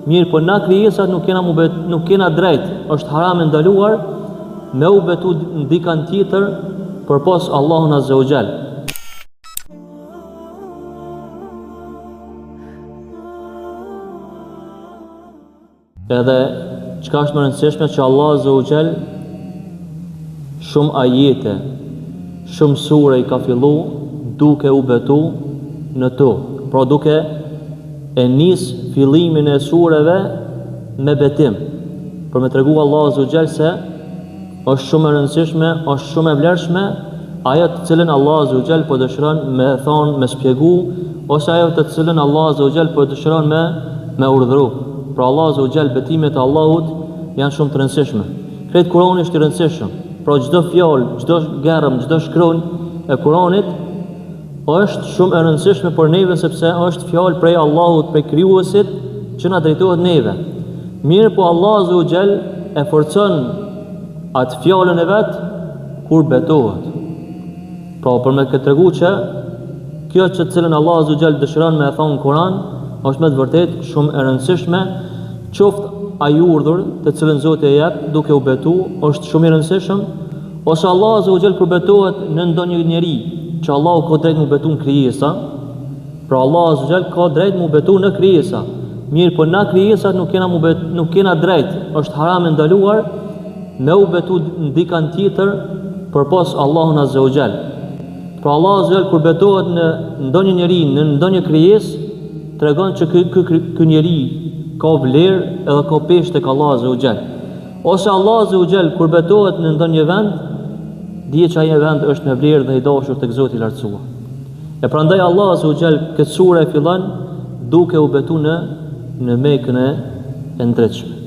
Mirë, po na krijesat nuk kena drejt, është haram e ndaluar me u betu dikan tjetër përpos Allahun Azza wa Jall. Edhe çka është më e rëndësishme që Allah Azza wa Jall shumë ajete, shumë sure i ka fillu duke u betu në to. Pra duke e nis fillimin e sureve me betim, për me tregu Allah Azza wa Jall se është shumë e rëndësishme, është shumë e vlerëshme ajo të cilën Allah Azza wa Jall po dëshiron me thonë, me shpjegu, ose ajo të cilën Allah Azza wa Jall po dëshiron me urdhëru. Pra Allah Azza wa Jall, betimet e Allahut janë shumë të rëndësishme. Kretë Kurani është i rëndësishëm. Pra çdo fjalë, çdo gërm, çdo shkronjë e Kuranit është shumë e rëndësishme për neve, sepse është fjalë prej Allahut, prej krijuesit që na drejtohet neve. Mirë, po Allah Azza wa Jall e forcon atë fjalën e vet kur betohet. Pra për me këtë tregu që kjo që të cilën Allah Azza wa Jall dëshiron me e thonë në Kur'an është me të vërtet shumë e rëndësishme, qoftë ai urdhër të cilën Zoti e jep duke u betu është shumë i rëndësishëm, ose Allah Azza wa Jall kur betohet në ndonjë njeri që Allahu ka drejt mu betu në krijesa, pra Allah Azza wa Jall ka drejt mu betu në krijesa. Mirë, po na krijesat nuk kena drejt, është haram e ndaluar me u betu dikan tjetër përpos Allahun Azza wa Jall. Pra Allah Azza wa Jall kur betohet në ndonjë njeri, në ndonjë krijesë, tregon që ky njeri ka vlerë edhe ka peshë tek Allah Azza wa Jall. Ose Allah Azza wa Jall kur betohet në ndonjë vend, dije që ai vend është me vlerë dhe i dashur tek Zoti i lartësuar. E prandaj Allah Azza wa Jall këtë sure e fillon duke u betu në Mekën e ndritshme.